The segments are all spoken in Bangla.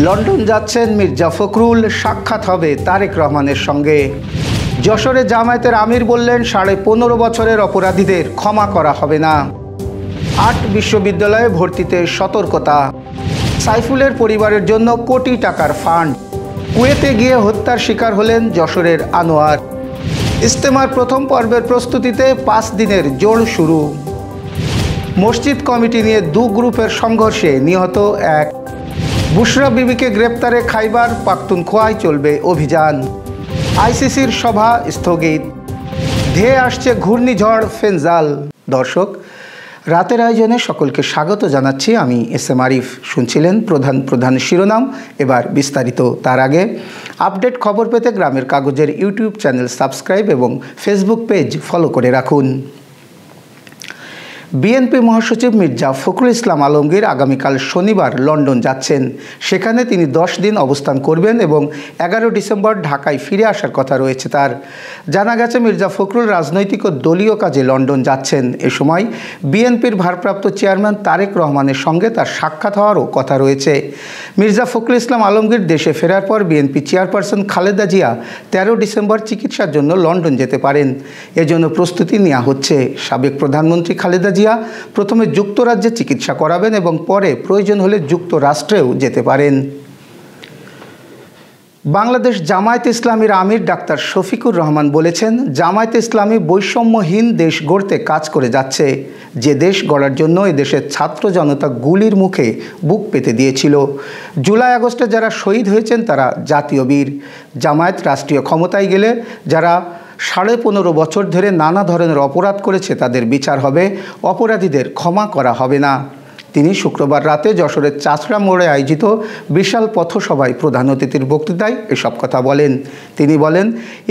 লন্ডন যাচ্ছেন মির্জা ফখরুল, সাক্ষাৎ হবে তারেক রহমানের সঙ্গে। যশোরে জামায়াতের আমির বললেন 15.5 বছরের অপরাধীদের ক্ষমা করা হবে না। 8 বিশ্ববিদ্যালয়ে ভর্তিতে সতর্কতা। সাইফুলের পরিবারের জন্য কোটি টাকার ফান্ড। কুয়েতে গিয়ে হত্যার শিকার হলেন যশোরের আনোয়ার। ইজতেমার প্রথম পর্বের প্রস্তুতিতে 5 দিনের জোর শুরু। মসজিদ কমিটি নিয়ে 2 গ্রুপের সংঘর্ষে নিহত 1। বুশরা বিবিকে গ্রেপ্তারে খাইবার পাখতুনখোয়ায় চলবে অভিযান। আইসিসির সভা স্থগিত। ধেয়ে আসছে ঘূর্ণিঝড় ফেনজাল। দর্শক, রাতের আয়োজনে সকলকে স্বাগত জানাচ্ছি। আমি এস.এম. আরিফ। শুনছিলেন প্রধান শিরোনাম, এবার বিস্তারিত। তার আগে আপডেট খবর পেতে গ্রামের কাগজের ইউটিউব চ্যানেল সাবস্ক্রাইব এবং ফেসবুক পেজ ফলো করে রাখুন। বিএনপি মহাসচিব মির্জা ফখরুল ইসলাম আলমগীর আগামীকাল শনিবার লন্ডন যাচ্ছেন। সেখানে তিনি 10 দিন অবস্থান করবেন এবং 11 ডিসেম্বর ঢাকায় ফিরে আসার কথা রয়েছে তার। জানা গেছে মির্জা ফখরুল রাজনৈতিক ও দলীয় কাজে লন্ডন যাচ্ছেন। এ সময় বিএনপির ভারপ্রাপ্ত চেয়ারম্যান তারেক রহমানের সঙ্গে তার সাক্ষাৎ হওয়ারও কথা রয়েছে। মির্জা ফখরুল ইসলাম আলমগীর দেশে ফেরার পর BNP chairperson Khaleda Zia 13 December চিকিৎসার জন্য লন্ডন যেতে পারেন। এজন্য প্রস্তুতি নেওয়া হচ্ছে। সাবেক প্রধানমন্ত্রী খালেদা জিয়া প্রথমে যুক্তরাজ্যে চিকিৎসা করাবেন এবং পরে প্রয়োজন হলে যুক্তরাষ্ট্রেও যেতে পারেন। বাংলাদেশ জামায়াতে ইসলামীর আমির ডাক্তার শফিকুর রহমান বলেছেন, জামায়াতে ইসলামী বৈষম্যহীন দেশ গড়তে কাজ করে যাচ্ছে। যে দেশ গড়ার জন্য এদেশের ছাত্র জনতা গুলির মুখে বুক পেতে দিয়েছিল। জুলাই আগস্টে যারা শহীদ হয়েছেন তারা জাতীয় বীর। জামায়াত রাষ্ট্রীয় ক্ষমতায় গেলে যারা 15.5 বছর ধরে নানা ধরনের অপরাধ করেছে তাদের বিচার হবে, অপরাধীদের ক্ষমা করা হবে না। তিনি শুক্রবার রাতে যশোরের চাচড়া মোড়ে আয়োজিত বিশাল পথসভায় প্রধান অতিথির বক্তৃতায় এসব কথা বলেন। তিনি বলেন,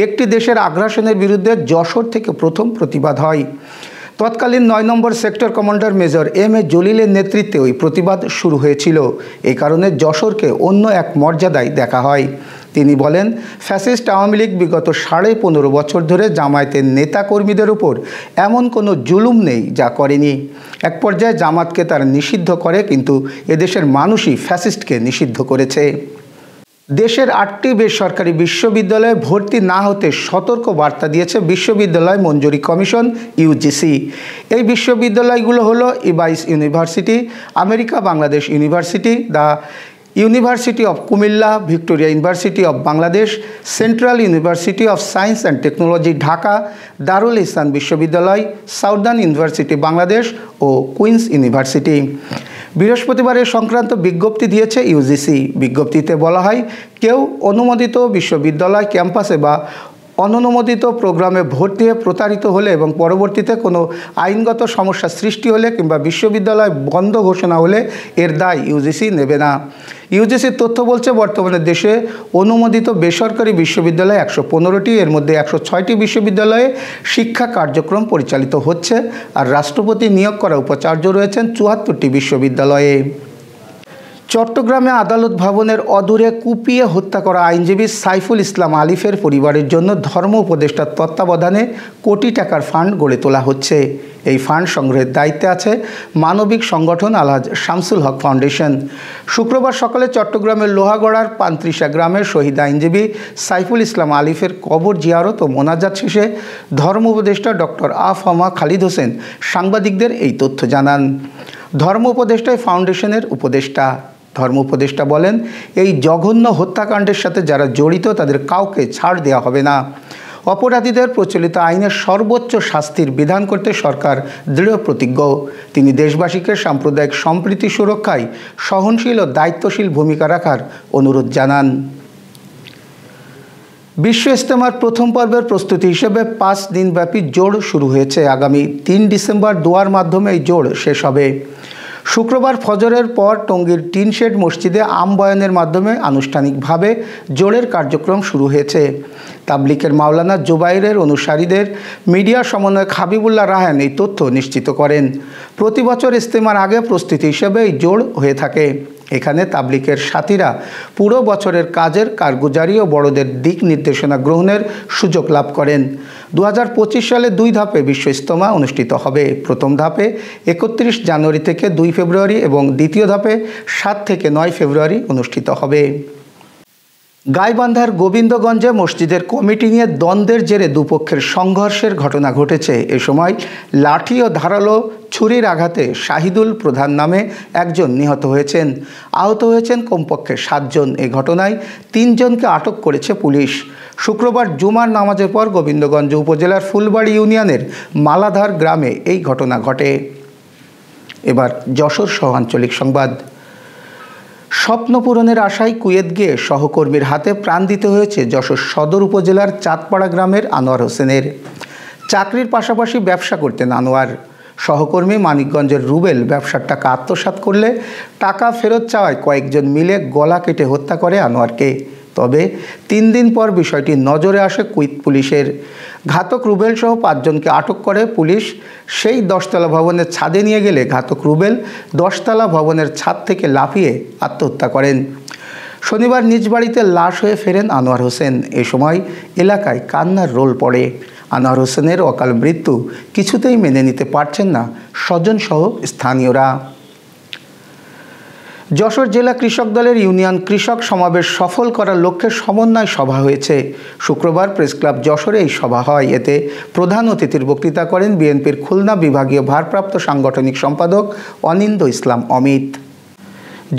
একটি দেশের আগ্রাসনের বিরুদ্ধে যশোর থেকে প্রথম প্রতিবাদ হয়। তৎকালীন 9 নম্বর সেক্টর কমান্ডার মেজর এম.এ. জলিলের নেতৃত্বে ওই প্রতিবাদ শুরু হয়েছিল। এই কারণে যশোরকে অন্য এক মর্যাদায় দেখা হয়। তিনি বলেন, ফ্যাসিস্ট আওয়ামী লীগ বিগত 15.5 বছর ধরে জামায়াতের নেতাকর্মীদের উপর এমন কোনো জুলুম নেই যা করেনি। এক পর্যায়ে জামাতকে তারা নিষিদ্ধ করে, কিন্তু এদেশের মানুষই ফ্যাসিস্টকে নিষিদ্ধ করেছে। দেশের 8টি বেসরকারি বিশ্ববিদ্যালয়ে ভর্তি না হতে সতর্ক বার্তা দিয়েছে বিশ্ববিদ্যালয় মঞ্জুরি কমিশন ইউজিসি। এই বিশ্ববিদ্যালয়গুলো হলো IBAIS University, America Bangladesh University, the University of Comilla, Victoria University of Bangladesh, Central University of Science and Technology Dhaka, Darul Ihsan বিশ্ববিদ্যালয়, সাউদার্ন ইউনিভার্সিটি বাংলাদেশ ও কুইন্স ইউনিভার্সিটি। বৃহস্পতিবার এ সংক্রান্ত বিজ্ঞপ্তি দিয়েছে ইউজিসি। বিজ্ঞপ্তিতে বলা হয়, কেউ অনুমোদিত বিশ্ববিদ্যালয় ক্যাম্পাসে বা অননুমোদিত প্রোগ্রামে ভর্তি হয়ে প্রতারিত হলে এবং পরবর্তীতে কোনো আইনগত সমস্যা সৃষ্টি হলে কিংবা বিশ্ববিদ্যালয় বন্ধ ঘোষণা হলে এর দায় ইউজিসি নেবে না। ইউজিসির তথ্য বলছে, বর্তমানে দেশে অনুমোদিত বেসরকারি বিশ্ববিদ্যালয় 115টি, এর মধ্যে 106টি বিশ্ববিদ্যালয়ে শিক্ষা কার্যক্রম পরিচালিত হচ্ছে, আর রাষ্ট্রপতি নিয়োগ করা উপাচার্য রয়েছেন 74টি বিশ্ববিদ্যালয়ে। চট্টগ্রামে আদালত ভবনের অদূরে কুপিয়ে হত্যা করা আইনজীবী সাইফুল ইসলাম আলিফের পরিবারের জন্য ধর্ম উপদেষ্টার তত্ত্বাবধানে কোটি টাকার ফান্ড গড়ে তোলা হচ্ছে। এই ফান্ড সংগ্রহের দায়িত্বে আছে মানবিক সংগঠন আলহাজ শামসুল হক ফাউন্ডেশন। শুক্রবার সকালে চট্টগ্রামের লোহাগড়ার পান্ত্রিশা গ্রামের শহীদ আইনজীবী সাইফুল ইসলাম আলিফের কবর জিয়ারত ও মোনাজাত শেষে ধর্ম উপদেষ্টা ডক্টর আফামা খালিদ হোসেন সাংবাদিকদের এই তথ্য জানান। ধর্ম উপদেষ্টাই ফাউন্ডেশনের উপদেষ্টা। ধর্ম উপদেষ্টা বলেন, এই জঘন্য হত্যাকাণ্ডের সাথে যারা জড়িত তাদের কাউকে ছাড় দেওয়া হবে না। অপরাধীদের প্রচলিত আইনের সর্বোচ্চ শাস্তির বিধান করতে সরকার দৃঢ় প্রতিজ্ঞ। তিনি দেশবাসীকে সাম্প্রদায়িক সম্প্রীতি সুরক্ষায় সহনশীল ও দায়িত্বশীল ভূমিকা রাখার অনুরোধ জানান। বিশ্ব ইজতেমার প্রথম পর্বের প্রস্তুতি হিসেবে 5 দিনব্যাপী জোড় শুরু হয়েছে। আগামী 3 ডিসেম্বর দোয়ার মাধ্যমে এই জোড় শেষ হবে। শুক্রবার ফজরের পর টঙ্গীর টিনশেড মসজিদে আম বয়ানের মাধ্যমে আনুষ্ঠানিকভাবে জোড়ের কার্যক্রম শুরু হয়েছে। তাবলিকের মাওলানা জুবাইরের অনুসারীদের মিডিয়া সমন্বয়ক হাবিবুল্লাহ রায়হান এই তথ্য নিশ্চিত করেন। প্রতি বছর ইজতেমার আগে প্রস্তুতি হিসেবে এই জোড় হয়ে থাকে। এখানে তাবলিগের সাথীরা পুরো বছরের কাজের কারগুজারি ও বড়দের দিক নির্দেশনা গ্রহণের সুযোগ লাভ করেন। 2025 সালে 2 ধাপে বিশ্ব ইজতেমা অনুষ্ঠিত হবে। প্রথম ধাপে 31 জানুয়ারি থেকে 2 ফেব্রুয়ারি এবং দ্বিতীয় ধাপে 7 থেকে 9 ফেব্রুয়ারি অনুষ্ঠিত হবে। গাইবান্ধার গোবিন্দগঞ্জে মসজিদের কমিটি নিয়ে দ্বন্দ্বের জেরে দুপক্ষের সংঘর্ষের ঘটনা ঘটেছে। এ সময় লাঠি ও ধারালো ছুরির আঘাতে শাহিদুল প্রধান নামে একজন নিহত হয়েছেন। আহত হয়েছেন কমপক্ষে 7 জন। এই ঘটনায় 3 জনকে আটক করেছে পুলিশ। শুক্রবার জুমার নামাজের পর গোবিন্দগঞ্জ উপজেলার ফুলবাড়ি ইউনিয়নের মালাধার গ্রামে এই ঘটনা ঘটে। এবার যশোর সহ আঞ্চলিক সংবাদ। স্বপ্ন পূরণের আশায় কুয়েত গিয়ে সহকর্মীর হাতে প্রাণ দিতে হয়েছে যশোর সদর উপজেলার চাঁদপাড়া গ্রামের আনোয়ার হোসেনের। চাকরির পাশাপাশি ব্যবসা করতেন আনোয়ার। সহকর্মী মানিকগঞ্জের রুবেল ব্যবসার টাকা আত্মসাৎ করলে টাকা ফেরত চাওয়ায় কয়েকজন মিলে গলা কেটে হত্যা করে আনোয়ারকে। তবে 3 দিন পর বিষয়টি নজরে আসে কুয়েত পুলিশের। ঘাতক রুবেল সহ 5 জনকে আটক করে পুলিশ। সেই 10তলা ভবনের ছাদে নিয়ে গেলে ঘাতক রুবেল 10তলা ভবনের ছাদ থেকে লাফিয়ে আত্মহত্যা করেন। শনিবার নিজ বাড়িতে লাশ হয়ে ফেরেন আনোয়ার হোসেন। এ সময় এলাকায় কান্নার রোল পড়ে। আনোয়ার হোসেনের অকাল মৃত্যু কিছুতেই মেনে নিতে পারছেন না স্বজনসহ স্থানীয়রা। যশোর জেলা কৃষক দলের ইউনিয়ন কৃষক সমাবেশ সফল করার লক্ষ্যে সমন্বয় সভা হয়েছে। শুক্রবার প্রেস ক্লাব যশোরে এই সভা হয়। এতে প্রধান অতিথির বক্তৃতা করেন বিএনপির খুলনা বিভাগীয় ভারপ্রাপ্ত সাংগঠনিক সম্পাদক অনিন্দ ইসলাম অমিত।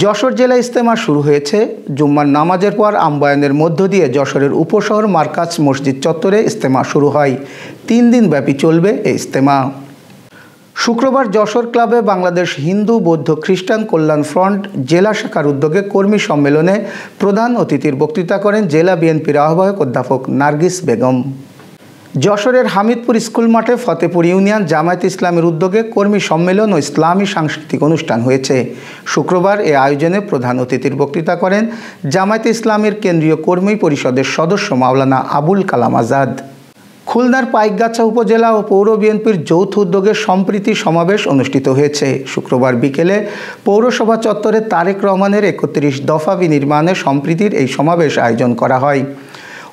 যশোর জেলা ইজতেমা শুরু হয়েছে। জুম্মার নামাজের পর আমবায়নের মধ্য দিয়ে যশোরের উপশহর মার্কাজ মসজিদ চত্বরে ইজতেমা শুরু হয়। 3 দিন ব্যাপী চলবে এই ইজতেমা। শুক্রবার যশোর ক্লাবে বাংলাদেশ হিন্দু বৌদ্ধ খ্রিস্টান কল্যাণ ফ্রন্ট জেলা শাখার উদ্যোগে কর্মী সম্মেলনে প্রধান অতিথির বক্তৃতা করেন জেলা বিএনপির আহ্বায়ক অধ্যাপক নার্গিস বেগম। যশোরের হামিদপুর স্কুল মাঠে ফতেপুর ইউনিয়ন জামায়াতে ইসলামের উদ্যোগে কর্মী সম্মেলন ও ইসলামী সাংস্কৃতিক অনুষ্ঠান হয়েছে। শুক্রবার এ আয়োজনে প্রধান অতিথির বক্তৃতা করেন জামায়াতে ইসলামের কেন্দ্রীয় কর্মী পরিষদের সদস্য মাওলানা আবুল কালাম আজাদ। খুলনার পাইকগাছা উপজেলা ও পৌর বিএনপির যৌথ উদ্যোগে সম্প্রীতি সমাবেশ অনুষ্ঠিত হয়েছে। শুক্রবার বিকেলে পৌরসভা চত্বরে তারেক রহমানের 31 দফা বিনির্মাণে সম্প্রীতির এই সমাবেশ আয়োজন করা হয়।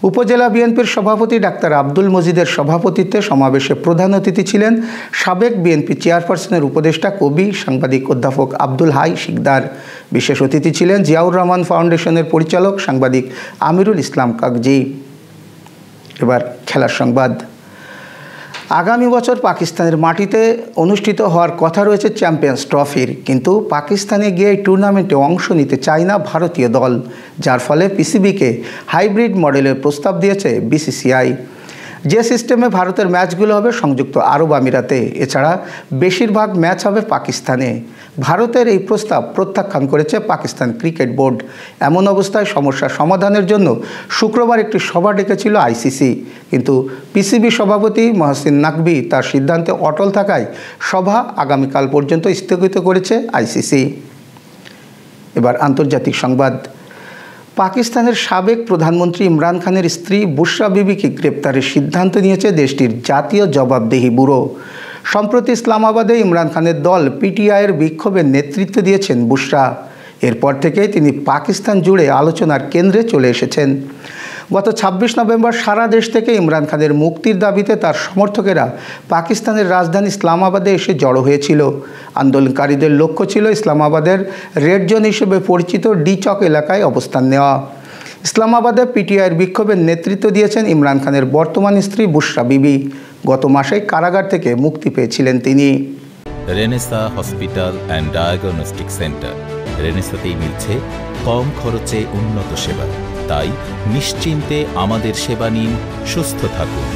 উপজেলা বিএনপির সভাপতি ডাক্তার আব্দুল মজিদের সভাপতিত্বে সমাবেশে প্রধান অতিথি ছিলেন সাবেক বিএনপি চেয়ারপারসনের উপদেষ্টা কবি সাংবাদিক অধ্যাপক আব্দুল হাই শিকদার। বিশেষ অতিথি ছিলেন জিয়াউর রহমান ফাউন্ডেশনের পরিচালক সাংবাদিক আমিরুল ইসলাম কাগজি। এবার খেলার সংবাদ। আগামী বছর পাকিস্তানের মাটিতে অনুষ্ঠিত হওয়ার কথা রয়েছে চ্যাম্পিয়ন্স ট্রফির, কিন্তু পাকিস্তানে গিয়ে এই টুর্নামেন্টে অংশ নিতে চায় না ভারতীয় দল, যার ফলে পিসিবিকে হাইব্রিড মডেলের প্রস্তাব দিয়েছে বিসিসিআই। যে সিস্টেমে ভারতের ম্যাচগুলো হবে সংযুক্ত আরব আমিরাতে, এছাড়া বেশিরভাগ ম্যাচ হবে পাকিস্তানে। ভারতের এই প্রস্তাব প্রত্যাখ্যান করেছে পাকিস্তান ক্রিকেট বোর্ড। এমন অবস্থায় সমস্যার সমাধানের জন্য শুক্রবার একটি সভা ডেকেছিল আইসিসি, কিন্তু পিসিবি সভাপতি মহসিন নাকভি তার সিদ্ধান্তে অটল থাকায় সভা আগামীকাল পর্যন্ত স্থগিত করেছে আইসিসি। এবার আন্তর্জাতিক সংবাদ। পাকিস্তানের সাবেক প্রধানমন্ত্রী ইমরান খানের স্ত্রী বুশরা বিবিকে গ্রেপ্তারের সিদ্ধান্ত নিয়েছে দেশটির জাতীয় জবাবদিহি ব্যুরো। সম্প্রতি ইসলামাবাদে ইমরান খানের দল পিটিআইয়ের বিক্ষোভের নেতৃত্ব দিয়েছেন বুশরা। এরপর থেকেই তিনি পাকিস্তান জুড়ে আলোচনার কেন্দ্রে চলে এসেছেন। গত 26 নভেম্বর সারা দেশ থেকে ইমরান খানের মুক্তির দাবিতে তার সমর্থকেরা পাকিস্তানের রাজধানী ইসলামাবাদে এসে জড়ো হয়েছিল। আন্দোলনকারীদের লক্ষ্য ছিল ইসলামাবাদের রেড জোন হিসেবে পরিচিত ডি চক এলাকায় অবস্থান নেওয়া। ইসলামাবাদে পিটিআইয়ের বিক্ষোভের নেতৃত্ব দিয়েছেন ইমরান খানের বর্তমান স্ত্রী বুশরা বিবি। গত মাসে কারাগার থেকে মুক্তি পেয়েছিলেন তিনি। Renaissance Hospital and Diagnostic Centre. রেনেসাতেই মিলছে কম খরচে উন্নত সেবা, তাই নিশ্চিন্তে আমাদের সেবা নিন, সুস্থ থাকুন।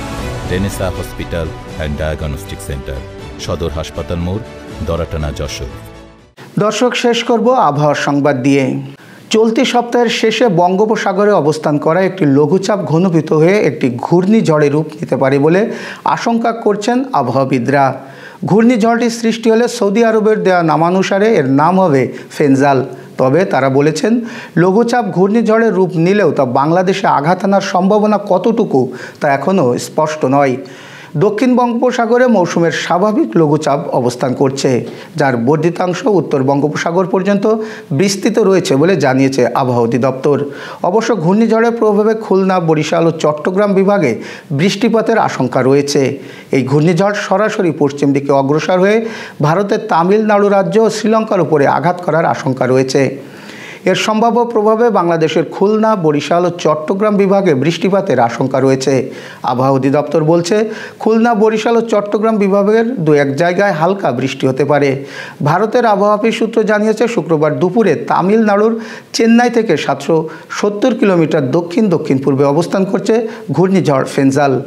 Renaissance Hospital and Diagnostic centre, সদর হাসপাতাল মোড়, দরাটানা, যশোর। দর্শক, শেষ করব আবহাওয়ার সংবাদ দিয়ে। চলতি সপ্তাহের শেষে বঙ্গোপসাগরে অবস্থান করা একটি লঘুচাপ ঘনীভূত হয়ে একটি ঘূর্ণিঝড়ে রূপ নিতে পারে বলে আশঙ্কা করছেন আবহাওয়াবিদরা। ঘূর্ণিঝড়টি সৃষ্টি হলে সৌদি আরবের দেওয়া নামানুসারে এর নাম হবে ফেনজাল। তবে তারা বলেছেন, লঘুচাপ ঘূর্ণিঝড়ের রূপ নিলেও তা বাংলাদেশে আঘাত আনার সম্ভাবনা কতটুকু তা এখনও স্পষ্ট নয়। দক্ষিণ বঙ্গোপসাগরে মৌসুমের স্বাভাবিক লঘুচাপ অবস্থান করছে, যার বর্ধিতাংশ উত্তর বঙ্গোপসাগর পর্যন্ত বিস্তৃত রয়েছে বলে জানিয়েছে আবহাওয়া অধিদপ্তর। অবশ্য ঘূর্ণিঝড়ের প্রভাবে খুলনা, বরিশাল ও চট্টগ্রাম বিভাগে বৃষ্টিপাতের আশঙ্কা রয়েছে। এই ঘূর্ণিঝড় সরাসরি পশ্চিম দিকে অগ্রসর হয়ে ভারতের তামিলনাড়ু রাজ্য ও শ্রীলঙ্কার উপরে আঘাত করার আশঙ্কা রয়েছে। এর সম্ভাব্য প্রভাবে বাংলাদেশের খুলনা, বরিশাল ও চট্টগ্রাম বিভাগে বৃষ্টিপাতের আশঙ্কা রয়েছে। আবহাওয়া অধিদপ্তর বলছে, খুলনা, বরিশাল ও চট্টগ্রাম বিভাগের দু এক জায়গায় হালকা বৃষ্টি হতে পারে। ভারতের আবহাওয়া অফিস সূত্র জানিয়েছে, শুক্রবার দুপুরে তামিলনাড়ুর চেন্নাই থেকে 770 কিলোমিটার দক্ষিণ পূর্বে অবস্থান করছে ঘূর্ণিঝড় ফেঞ্জাল।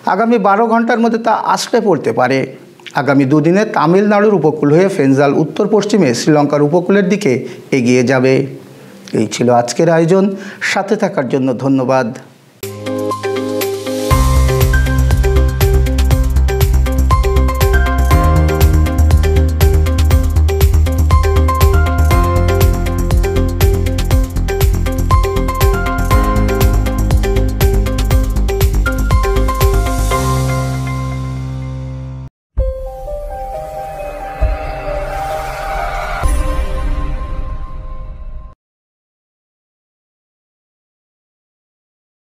আগামী 12 ঘন্টার মধ্যে তা আছড়ে পড়তে পারে। আগামী দুদিনে তামিলনাড়ুর উপকূল হয়ে ফেঞ্জাল উত্তর পশ্চিমে শ্রীলঙ্কার উপকূলের দিকে এগিয়ে যাবে। এই ছিল আজকের আয়োজন। সাথে থাকার জন্য ধন্যবাদ।